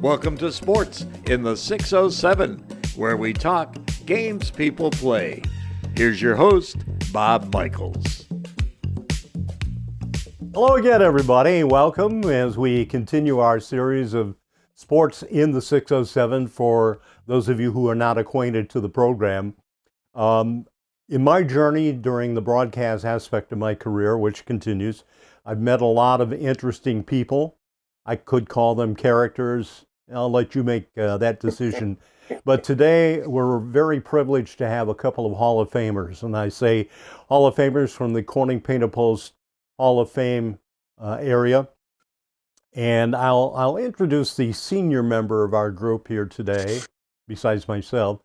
Welcome to Sports in the 607, where we talk games people play. Here's your host, Bob Michaels. Hello again, everybody. Welcome as we continue our series of Sports in the 607 for those of you who are not acquainted to the program. In my journey during the broadcast aspect of my career, which continues, I've met a lot of interesting people. I could call them characters. I'll let you make that decision. But today we're very privileged to have a couple of Hall of Famers. And I say Hall of Famers from the Corning Painter Post Hall of Fame area. And I'll introduce the senior member of our group here today, besides myself.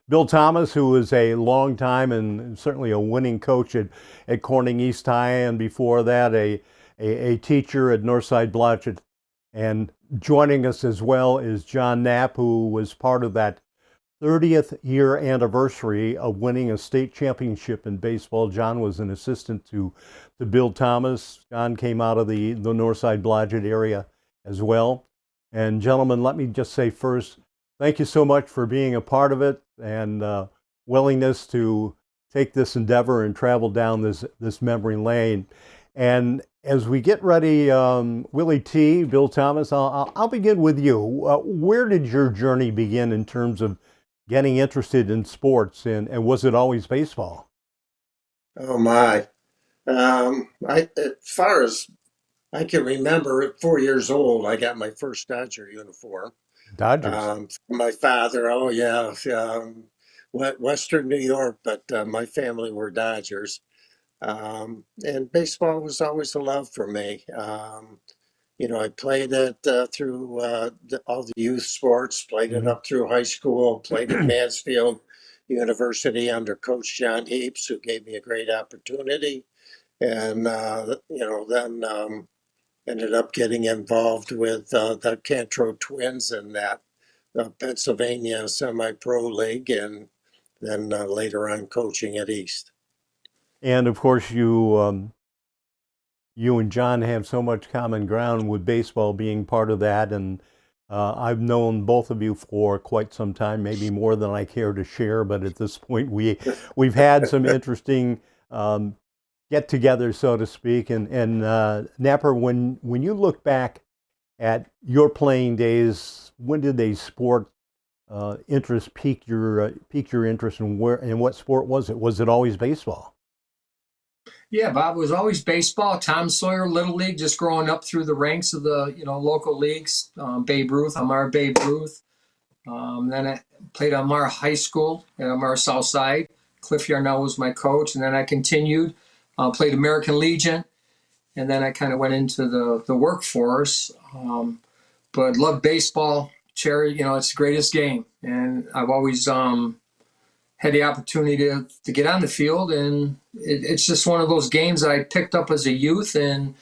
Bill Thomas, who is a long time and certainly a winning coach at Corning East High, and before that a teacher at Northside Blodgett. And joining us as well is John Knapp, who was part of that 30th year anniversary of winning a state championship in baseball. John was an assistant to Bill Thomas. John came out of the Northside Blodgett area as well. And gentlemen, let me just say first, thank you so much for being a part of it and willingness to take this endeavor and travel down this memory lane. And as we get ready, Willie T., Bill Thomas, I'll begin with you. Where did your journey begin in terms of getting interested in sports, and was it always baseball? Oh my. As far as I can remember, at 4 years old, I got my first Dodger uniform. Dodgers. From my father. Oh yeah, Western New York, but my family were Dodgers. And baseball was always a love for me. I played it through all the youth sports, played it up through high school, played at Mansfield University under Coach John Heaps, who gave me a great opportunity. And, then ended up getting involved with the Cantro Twins in that Pennsylvania semi-pro league, and then later on coaching at East. And of course, you and John have so much common ground with baseball being part of that. And I've known both of you for quite some time, maybe more than I care to share. But at this point, we've had some interesting get-togethers, so to speak. And Napper, when you look back at your playing days, when did a sport interest pique your interest, and what sport was it? Was it always baseball? Yeah, Bob, it was always baseball. Tom Sawyer, Little League, just growing up through the ranks of the local leagues. Babe Ruth, Amara Babe Ruth. Then I played at Amara High School at Amara South Side. Cliff Yarnell was my coach, and then I continued, played American Legion, and then I kind of went into the workforce. But loved baseball. Cherry, it's the greatest game, and I've always had the opportunity to get on the field, and it's just one of those games that I picked up as a youth, and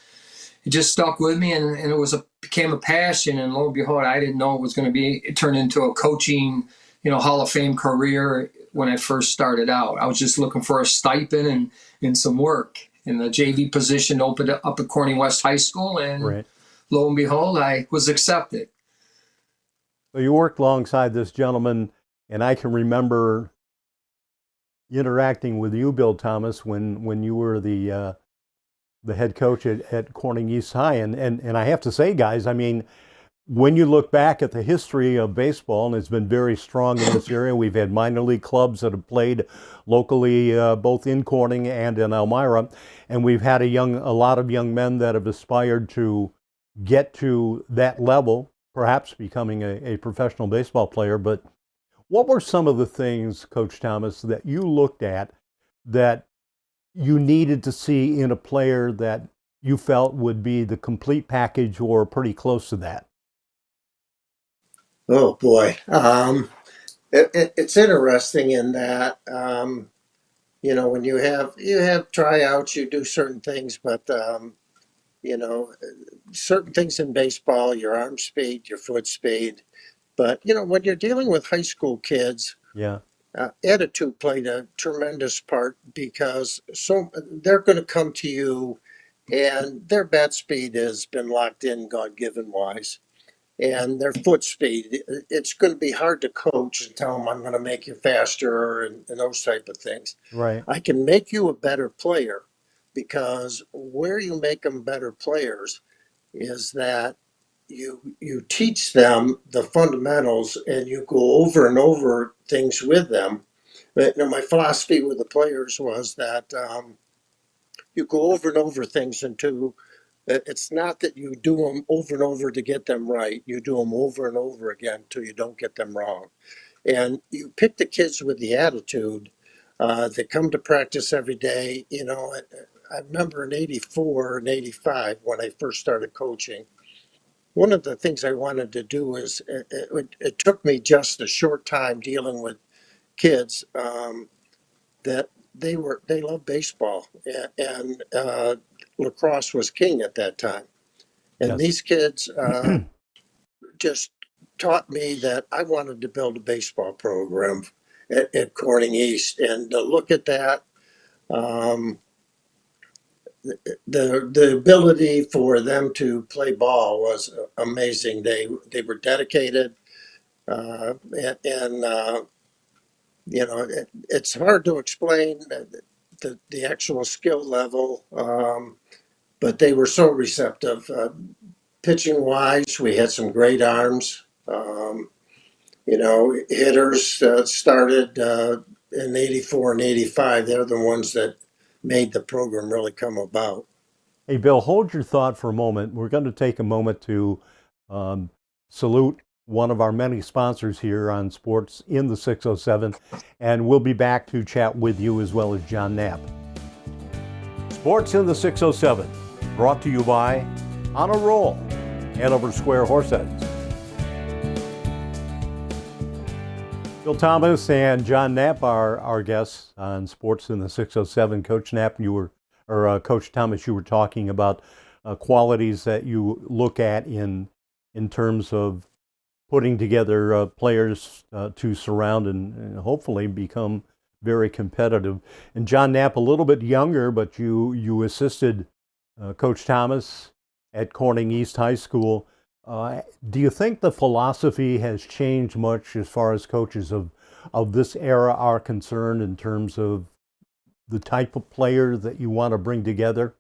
it just stuck with me, and it became a passion. And lo and behold, I didn't know it turned into a coaching, Hall of Fame career when I first started out. I was just looking for a stipend and some work. And the JV position opened up at Corning West High School, and Right. Lo and behold, I was accepted. So you worked alongside this gentleman, and I can remember interacting with you, Bill Thomas, when you were the head coach at Corning East High. And I have to say, guys, I mean, when you look back at the history of baseball, and it's been very strong in this area, we've had minor league clubs that have played locally, both in Corning and in Elmira, and we've had a lot of young men that have aspired to get to that level, perhaps becoming a professional baseball player. But what were some of the things, Coach Thomas, that you looked at that you needed to see in a player that you felt would be the complete package or pretty close to that? Oh boy. It's interesting in that, when you have tryouts, you do certain things, but you know, certain things in baseball, your arm speed, your foot speed. But when you're dealing with high school kids, Yeah. attitude played a tremendous part, because so they're going to come to you, and their bat speed has been locked in, God given wise. and their foot speed. It's going to be hard to coach and tell them I'm going to make you faster and those type of things. Right. I can make you a better player because where you make them better players is that you teach them the fundamentals and you go over and over things with them. But my philosophy with the players was that you go over and over things until it's not that you do them over and over to get them right. You do them over and over again until you don't get them wrong. And you pick the kids with the attitude that come to practice every day. I remember in '84 and '85 when I first started coaching. One of the things I wanted to do is it took me just a short time dealing with kids that they love baseball and lacrosse was king at that time. And Yes. these kids just taught me that I wanted to build a baseball program at Corning East. And to look at that, um, the ability for them to play ball was amazing. They were dedicated, and it's hard to explain the actual skill level, but they were so receptive. Pitching wise, we had some great arms. Hitters started in '84 and '85. They're the ones that made the program really come about. Hey, Bill, hold your thought for a moment. We're going to take a moment to um, salute one of our many sponsors here on Sports in the 607, and we'll be back to chat with you as well as John Knapp. Sports in the 607, brought to you by On a Roll, Hanover Square Horseheads. Bill Thomas and John Knapp are our guests on Sports in the 607. Coach Knapp, Coach Thomas, you were talking about qualities that you look at in terms of putting together players to surround and hopefully become very competitive. And John Knapp, a little bit younger, but you assisted Coach Thomas at Corning East High School. Do you think the philosophy has changed much as far as coaches of this era are concerned in terms of the type of player that you want to bring together?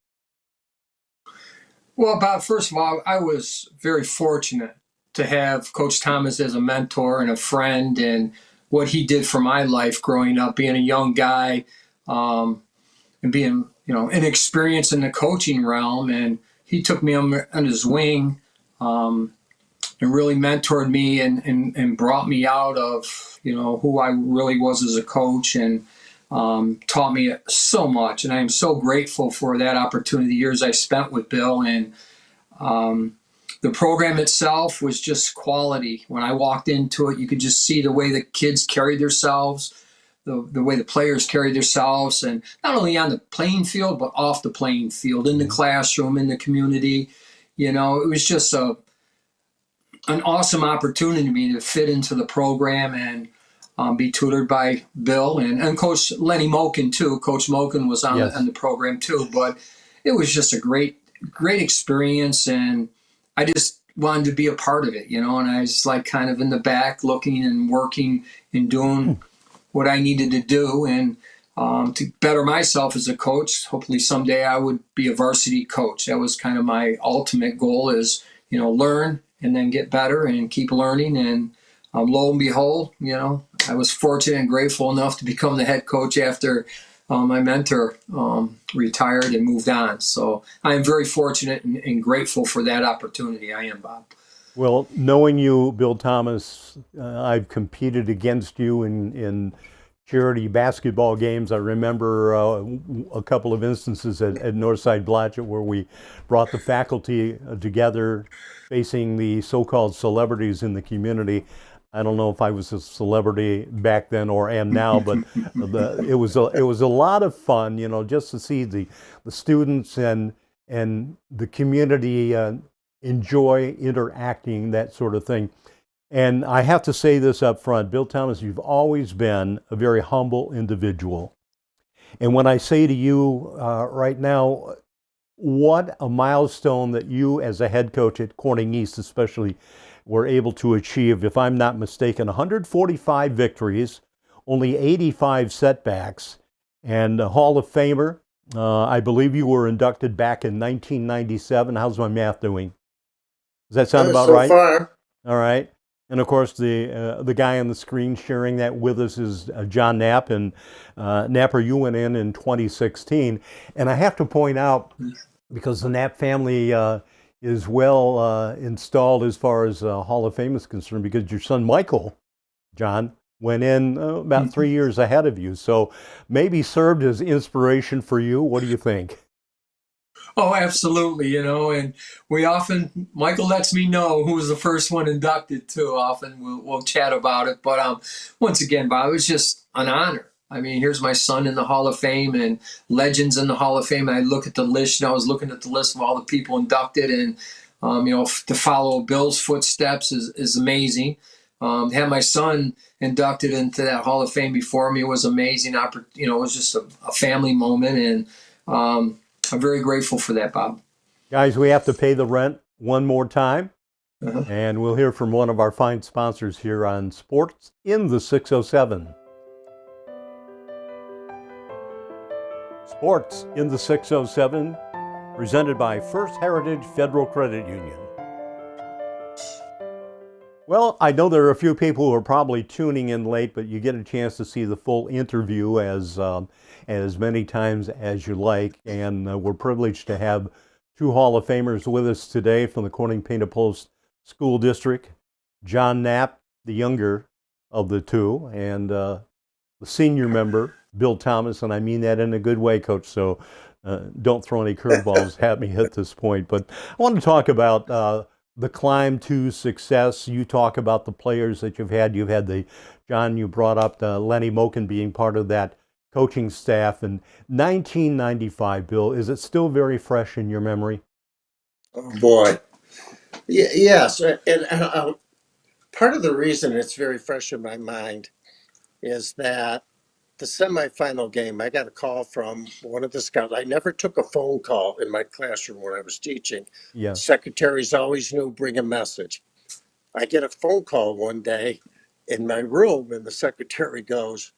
Well, Bob, first of all, I was very fortunate to have Coach Thomas as a mentor and a friend, and what he did for my life growing up, being a young guy, and being, inexperienced in the coaching realm. And he took me on his wing, and really mentored me and brought me out of, who I really was as a coach, and taught me so much. And I am so grateful for that opportunity, the years I spent with Bill. And the program itself was just quality. When I walked into it, you could just see the way the kids carried themselves, the way the players carried themselves, and not only on the playing field, but off the playing field, in the classroom, in the community. It was just an awesome opportunity to me to fit into the program and be tutored by Bill and Coach Lenny Moken too. Coach Moken was on, Yes. on the program too, but it was just a great experience, and I just wanted to be a part of it, and I was like kind of in the back looking and working and doing what I needed to do, and to better myself as a coach. Hopefully someday I would be a varsity coach. That was kind of my ultimate goal, is, learn and then get better and keep learning. And lo and behold, I was fortunate and grateful enough to become the head coach after my mentor retired and moved on. So I am very fortunate and grateful for that opportunity. I am, Bob. Well, knowing you, Bill Thomas, I've competed against you in charity basketball games. I remember a couple of instances at Northside Blatchett where we brought the faculty together facing the so-called celebrities in the community. I don't know if I was a celebrity back then or am now, but it was a lot of fun, just to see the students and the community enjoy interacting, that sort of thing. And I have to say this up front, Bill Thomas, you've always been a very humble individual. And when I say to you right now, what a milestone that you as a head coach at Corning East especially were able to achieve, if I'm not mistaken, 145 victories, only 85 setbacks, and a Hall of Famer. I believe you were inducted back in 1997. How's my math doing? Does that sound about So right? far, All right. And of course, the guy on the screen sharing that with us is John Knapp. And Napper, you went in 2016. And I have to point out, because the Knapp family is well installed as far as Hall of Fame is concerned, because your son Michael, John, went in about 3 years ahead of you. So maybe served as inspiration for you. What do you think? Oh, absolutely. And we often, Michael lets me know who was the first one inducted too. Often we'll chat about it. But once again, Bob, it was just an honor. I mean, here's my son in the Hall of Fame and legends in the Hall of Fame. And I look at the list, I was looking at the list of all the people inducted, and to follow Bill's footsteps is amazing. To have my son inducted into that Hall of Fame before me was amazing. It was just a family moment, and I'm very grateful for that, Bob. Guys, we have to pay the rent one more time. Uh-huh. And we'll hear from one of our fine sponsors here on Sports in the 607. Sports in the 607, presented by First Heritage Federal Credit Union. Well, I know there are a few people who are probably tuning in late, but you get a chance to see the full interview as many times as you like. And we're privileged to have two Hall of Famers with us today from the Corning Painted Post School District. John Knapp, the younger of the two, and the senior member, Bill Thomas, and I mean that in a good way, Coach, so don't throw any curveballs at me at this point. But I want to talk about the climb to success. You talk about the players that you've had. John, you brought up Lenny Moken being part of that coaching staff in 1995. Bill, is it still very fresh in your memory? oh boy. Yes. And part of the reason it's very fresh in my mind is that the semifinal game, I got a call from one of the scouts. I never took a phone call in my classroom when I was teaching. Yeah. Secretaries always knew bring a message. I get a phone call one day in my room, and the secretary goes,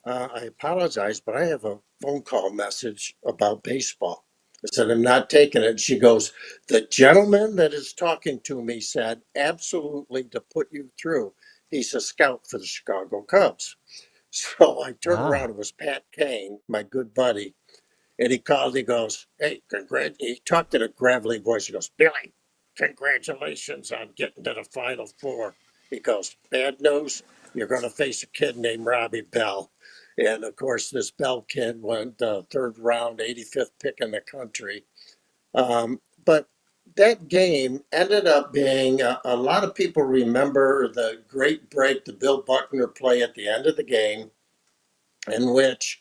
I apologize, but I have a phone call message about baseball. I said, I'm not taking it. She goes, the gentleman that is talking to me said absolutely to put you through. He's a scout for the Chicago Cubs. So I turned Ah. around. It was Pat Kane, my good buddy. And he called, he goes, hey, he talked in a gravelly voice. He goes, Billy, congratulations on getting to the Final Four. He goes, bad news, you're going to face a kid named Robbie Bell. And of course, this Bell kid went third round, 85th pick in the country. But that game ended up being a lot of people remember the great break, the Bill Buckner play at the end of the game, in which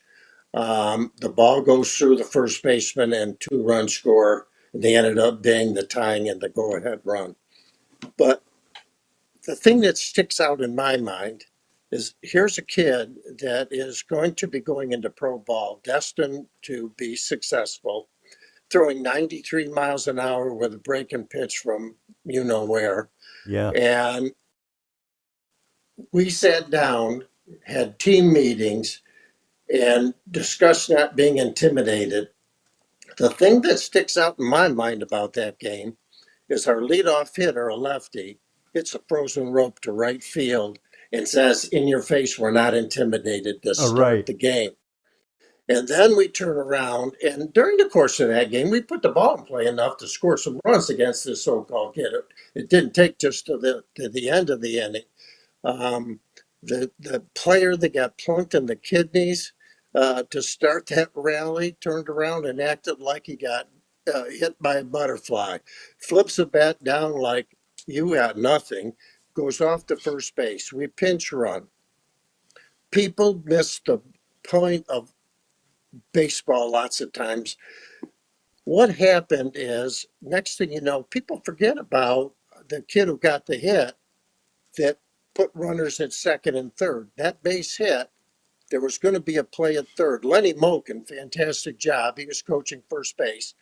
the ball goes through the first baseman and 2 run score. They ended up being the tying and the go ahead run. But the thing that sticks out in my mind is here's a kid that is going to be going into pro ball, destined to be successful, throwing 93 miles an hour with a break and pitch from you know where. Yeah. And we sat down, had team meetings, and discussed not being intimidated. The thing that sticks out in my mind about that game is our leadoff hitter, a lefty, hits a frozen rope to right field and says, in your face, we're not intimidated to All start right. the game. And then we turn around, and during the course of that game, we put the ball in play enough to score some runs against this so-called kid. It didn't take just to the end of the inning. Um, the player that got plunked in the kidneys to start that rally turned around and acted like he got hit by a butterfly, flips the bat down like you got nothing, goes off to first base. We pinch run. People miss the point of baseball lots of times. What happened is, next thing you know, people forget about the kid who got the hit that put runners at second and third. That base hit, there was going to be a play at third. Lenny Moken, fantastic job. He was coaching first base.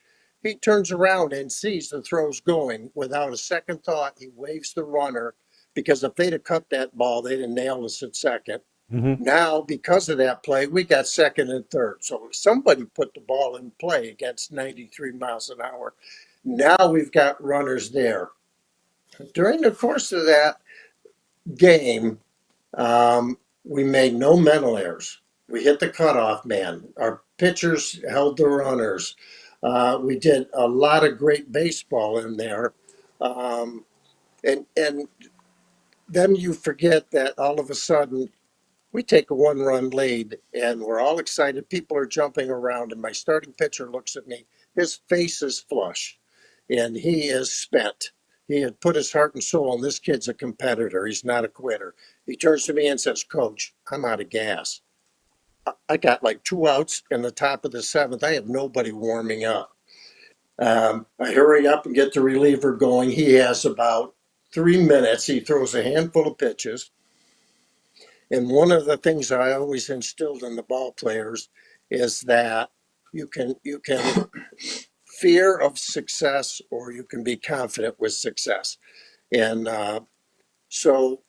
He turns around and sees the throw's going. Without a second thought, he waves the runner, because if they'd have cut that ball, they'd have nailed us at second. Mm-hmm. Now, because of that play, we got second and third. So somebody put the ball in play against 93 miles an hour. Now we've got runners there. During the course of that game, we made no mental errors. We hit the cutoff man. Our pitchers held the runners. We did a lot of great baseball in there. And then you forget that all of a sudden we take a 1-run lead and we're all excited. People are jumping around, and my starting pitcher looks at me. His face is flush and he is spent. He had put his heart and soul, and this kid's a competitor. He's not a quitter. He turns to me and says, "Coach, I'm out of gas. I got like 2 outs in the top of the seventh. I have nobody warming up." I hurry up and get the reliever going. He has about 3 minutes. He throws a handful of pitches. And one of the things I always instilled in the ball players is that you can fear of success, or you can be confident with success. And so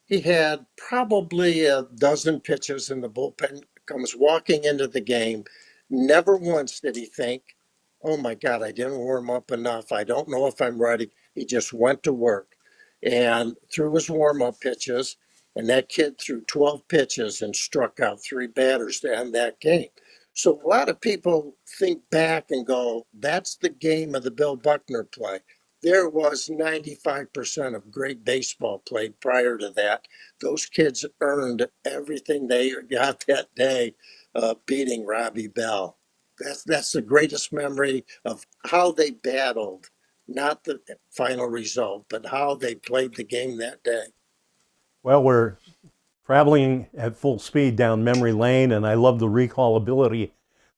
he had probably a dozen pitches in the bullpen, comes walking into the game. Never once did he think, "Oh my God, I didn't warm up enough. I don't know if I'm ready." He just went to work and threw his warm up pitches. And that kid threw 12 pitches and struck out 3 batters to end that game. So a lot of people think back and go, "That's the game of the Bill Buckner play." There was 95% of great baseball played prior to that. Those kids earned everything they got that day, beating Robbie Bell. That's the greatest memory of how they battled, not the final result, but how they played the game that day. Well, we're traveling at full speed down memory lane, and I love the recallability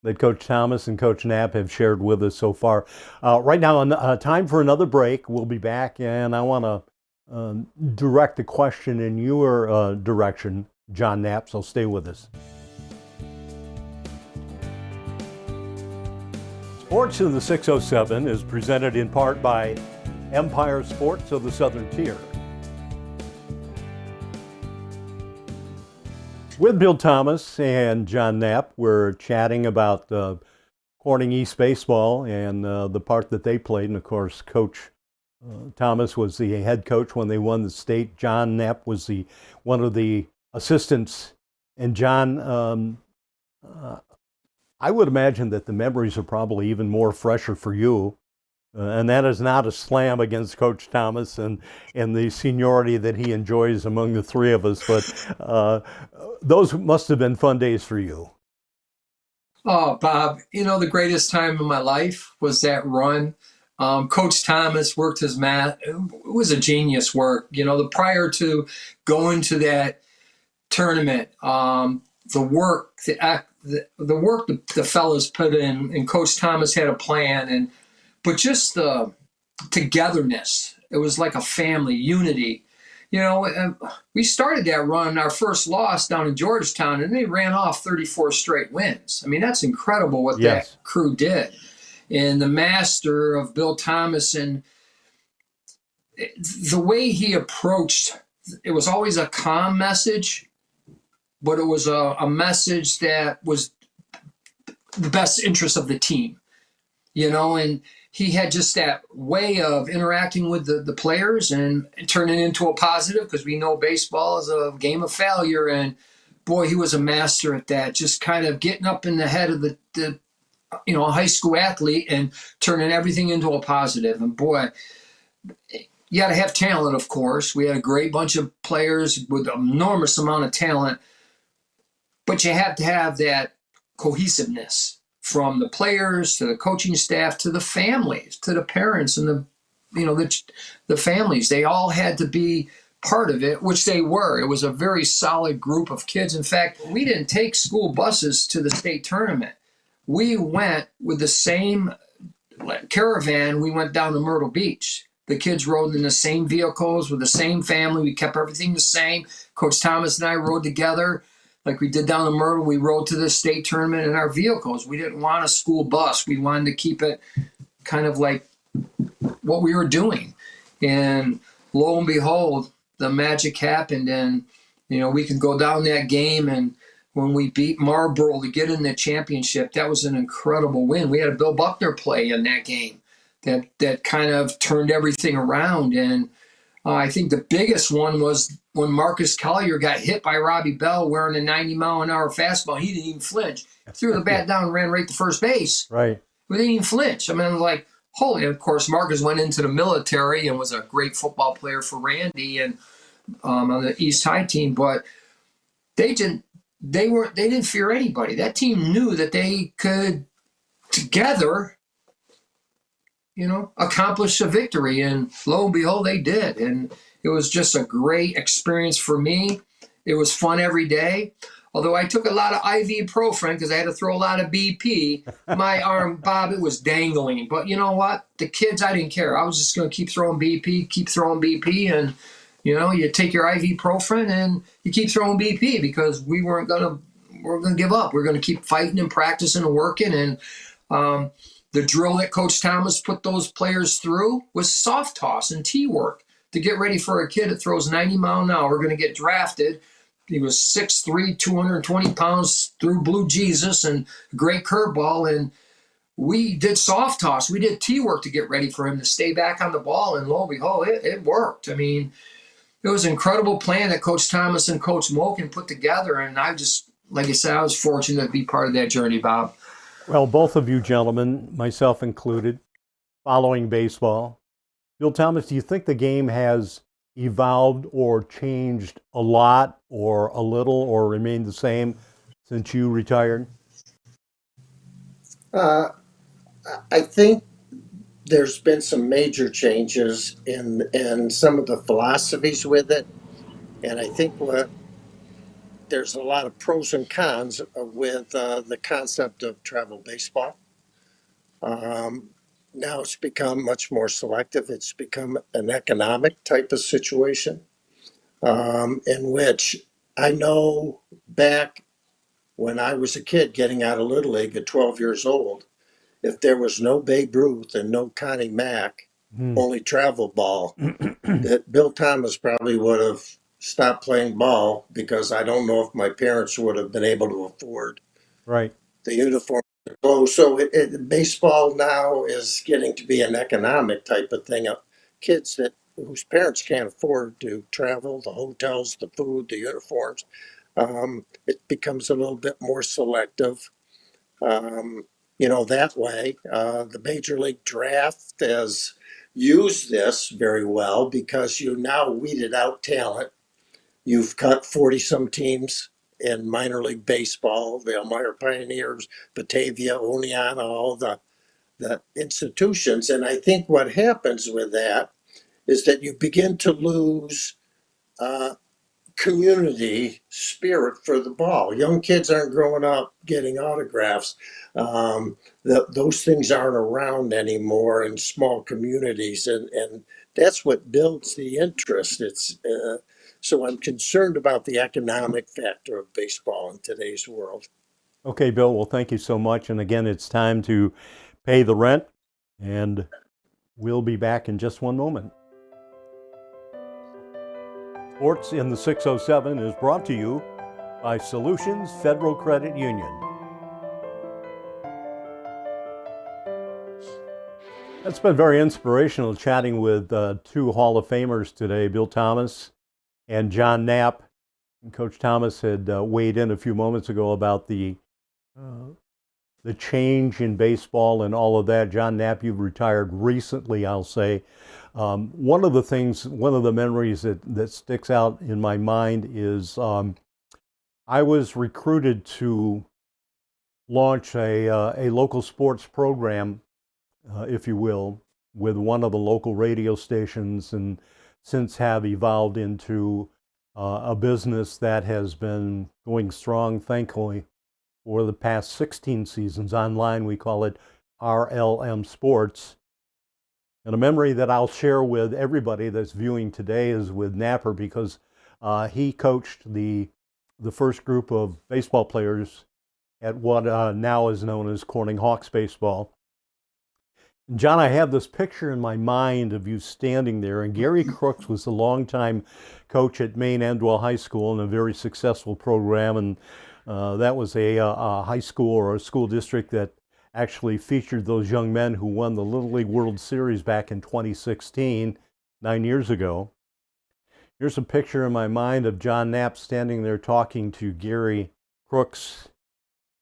that Coach Thomas and Coach Knapp have shared with us so far. Right now, time for another break. We'll be back, and I want to direct a question in your direction, John Knapp, so stay with us. Sports in the 607 is presented in part by Empire Sports of the Southern Tier. With Bill Thomas and John Knapp, we're chatting about Corning East baseball and the part that they played. And of course, Coach Thomas was the head coach when they won the state. John Knapp was one of the assistants. And John, I would imagine that the memories are probably even more fresher for you. And that is not a slam against Coach Thomas and the seniority that he enjoys among the three of us, but those must have been fun days for you. Oh, Bob, the greatest time of my life was that run. Coach Thomas worked his math. It was a genius work. Prior to going to that tournament, the work the fellas put in, and Coach Thomas had a plan, but just the togetherness. It was like a family, unity. We started that run, our first loss down in Georgetown, and they ran off 34 straight wins. I mean, that's incredible what Yes. that crew did. And the master of Bill Thomas, and the way he approached, it was always a calm message, but it was a message that was the best interest of the team, and he had just that way of interacting with the players and turning it into a positive, because we know baseball is a game of failure. And boy, he was a master at that, just kind of getting up in the head of the high school athlete and turning everything into a positive. And boy, you got to have talent, of course. We had a great bunch of players with an enormous amount of talent, but you have to have that cohesiveness from the players to the coaching staff to the families, to the parents and the families. They all had to be part of it, which they were. It was a very solid group of kids. In fact, we didn't take school buses to the state tournament. We went with the same caravan. We went down to Myrtle Beach. The kids rode in the same vehicles with the same family. We kept everything the same. Coach Thomas and I rode together. like we did down in Myrtle. We rode to the state tournament in our vehicles. We didn't want a school bus. We wanted to keep it kind of like what we were doing. And lo and behold, the magic happened, and we could go down that game, and when we beat Marlboro to get in the championship, that was an incredible win. We had a Bill Buckner play in that game that kind of turned everything around. And I think the biggest one was when Marcus Collier got hit by Robbie Bell wearing a 90-mile-an-hour fastball. He didn't even flinch. Threw the bat down and ran right to first base. Right. We didn't even flinch. I mean, I was like, holy. And of course, Marcus went into the military and was a great football player for Randy and on the East High team. But they didn't fear anybody. That team knew that they could together accomplish a victory. And lo and behold, they did. And it was just a great experience for me. It was fun every day. Although I took a lot of ibuprofen because I had to throw a lot of BP, my arm, Bob, it was dangling. But you know what? The kids, I didn't care. I was just going to keep throwing BP. And, you take your ibuprofen and you keep throwing BP because we weren't going to give up. We're going to keep fighting and practicing and working. And the drill that Coach Thomas put those players through was soft toss and tee work to get ready for a kid that throws 90 mile an hour, going to get drafted. He was 6'3", 220 pounds, threw blue Jesus and a great curveball. And we did soft toss. We did tee work to get ready for him to stay back on the ball. And lo and behold, it worked. I mean, it was an incredible plan that Coach Thomas and Coach Moken put together. And I just, like I said, I was fortunate to be part of that journey, Bob. Well, both of you gentlemen, myself included, following baseball. Bill Thomas, do you think the game has evolved or changed a lot or a little or remained the same since you retired? I think there's been some major changes in some of the philosophies with it. And I think there's a lot of pros and cons with the concept of travel baseball. Um, Now it's become much more selective. It's become an economic type of situation in which I know back when I was a kid getting out of Little League at 12 years old, if there was no Babe Ruth and no Connie Mack, only travel ball, that Bill Thomas probably would have stopped playing ball because I don't know if my parents would have been able to afford Right. the uniform. So baseball now is getting to be an economic type of thing. Kids whose parents can't afford to travel, the hotels, the food, the uniforms, it becomes a little bit more selective. That way, the Major League Draft has used this very well because you now weeded out talent. You've cut 40 some teams in minor league baseball, the Elmira Pioneers, Batavia, Oneonta, all the institutions. And I think what happens with that is that you begin to lose uh, community spirit for the ball. Young kids aren't growing up getting autographs. Those things aren't around anymore in small communities, and that's what builds the interest. So I'm concerned about the economic factor of baseball in today's world. Okay, Bill, well, thank you so much. And again, it's time to pay the rent, and we'll be back in just one moment. Sports in the 607 is brought to you by Solutions Federal Credit Union. It's been very inspirational chatting with two Hall of Famers today, Bill Thomas and John Knapp. And Coach Thomas had weighed in a few moments ago about the change in baseball and all of that. John Knapp, you've retired recently, I'll say. One of the memories that sticks out in my mind is I was recruited to launch a local sports program, if you will, with one of the local radio stations, and since have evolved into a business that has been going strong, thankfully, for the past 16 seasons. Online, we call it RLM Sports. And a memory that I'll share with everybody that's viewing today is with Napper, because he coached the the first group of baseball players at what now is known as Corning Hawks baseball. John, I have this picture in my mind of you standing there, and Gary Crooks was the longtime coach at Maine Endwell High School in a very successful program, and that was a high school or a school district that actually featured those young men who won the Little League World Series back in 2016, 9 years ago. Here's a picture in my mind of John Knapp standing there talking to Gary Crooks,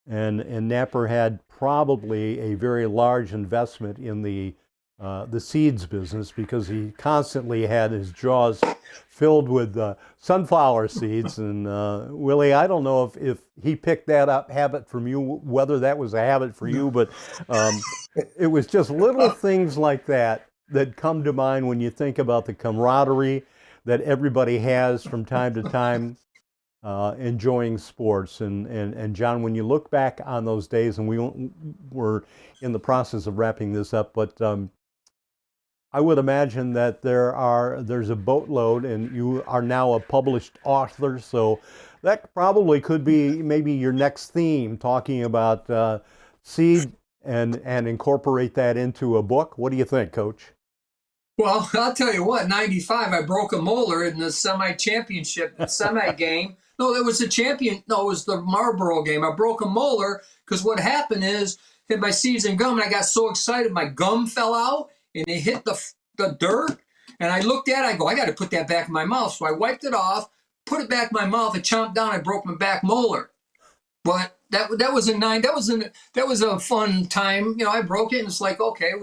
and Napper had probably a very large investment in the seeds business because he constantly had his jaws filled with sunflower seeds. And Willie, I don't know if he picked that up habit from you, whether that was a habit for you, but it was just little things like that that come to mind when you think about the camaraderie that everybody has from time to time enjoying sports. And John, when you look back on those days, and we're in the process of wrapping this up, but I would imagine that there's a boatload, and you are now a published author, so that probably could be maybe your next theme, talking about seed and incorporate that into a book. What do you think, Coach? Well, I'll tell you what, 95, I broke a molar in the semi-championship, semi-game. No, it was it was the Marlboro game. I broke a molar because what happened is, hit my season gum, and I got so excited, my gum fell out, and it hit the dirt. And I looked at it, I go, I got to put that back in my mouth. So I wiped it off, put it back in my mouth, and chomped down, I broke my back molar. But that was a fun time. You know, I broke it, and it's like, okay,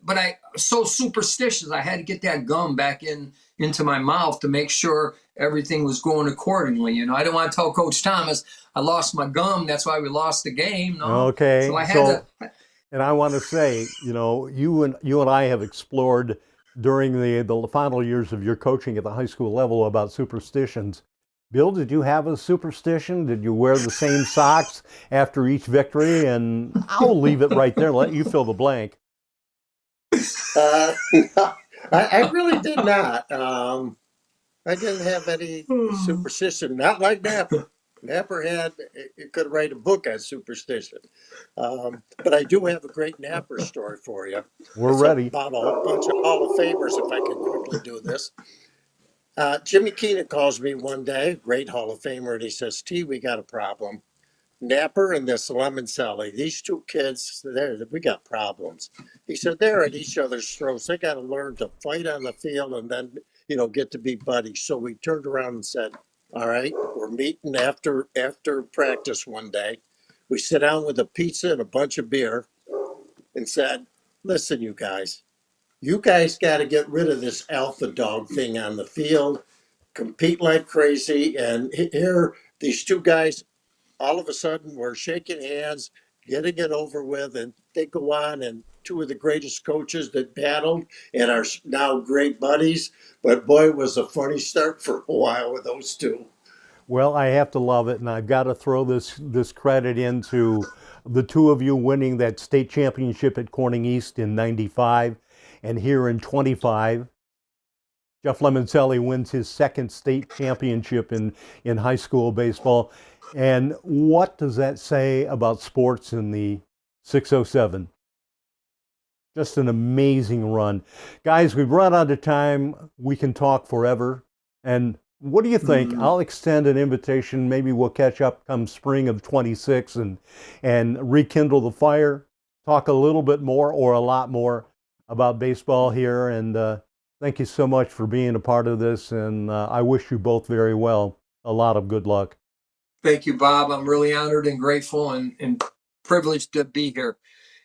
but I was so superstitious. I had to get that gum back into my mouth to make sure everything was going accordingly. You know, I didn't want to tell Coach Thomas I lost my gum. That's why we lost the game. No. Okay. So I had to. And I want to say, you know, you and I have explored during the final years of your coaching at the high school level about superstitions. Bill, did you have a superstition? Did you wear the same socks after each victory? And I'll leave it right there, let you fill the blank. I really did not. I didn't have any superstition, not like Napper. Napper could write a book on superstition. But I do have a great Napper story for you. We're ready. About a whole bunch of Hall of Famers, if I can quickly do this. Jimmy Keenan calls me one day, great Hall of Famer, and he says, T, we got a problem. Napper and this Lemon Sally, these two kids, we got problems. He said, they're at each other's throats. They got to learn to fight on the field and then, get to be buddies. So we turned around and said, all right, we're meeting after practice one day. We sit down with a pizza and a bunch of beer and said, listen, you guys got to get rid of this alpha dog thing on the field, compete like crazy. And here, these two guys, all of a sudden, we're shaking hands, getting it over with, and they go on, and two of the greatest coaches that battled and are now great buddies. But boy, it was a funny start for a while with those two. Well, I have to love it, and I've got to throw this credit into the two of you winning that state championship at Corning East in '95, and here in '25. Jeff Lemoncelli wins his second state championship in high school baseball. And what does that say about sports in the 607? Just an amazing run. Guys, we've run out of time. We can talk forever. And what do you think? I'll extend an invitation. Maybe we'll catch up come spring of 26 and rekindle the fire, talk a little bit more or a lot more about baseball here. And thank you so much for being a part of this. And I wish you both very well. A lot of good luck. Thank you, Bob. I'm really honored and grateful and privileged to be here.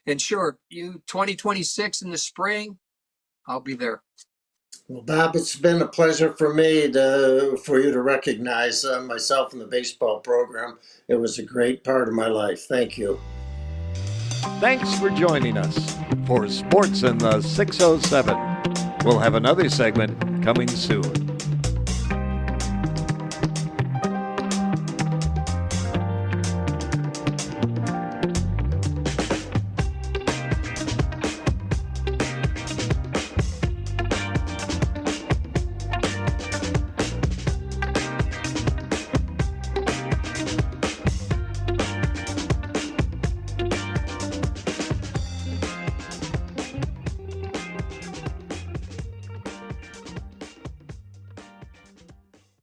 And sure, 2026 in the spring, I'll be there. Well, Bob, it's been a pleasure for me for you to recognize myself in the baseball program. It was a great part of my life. Thank you. Thanks for joining us for Sports in the 607. We'll have another segment coming soon.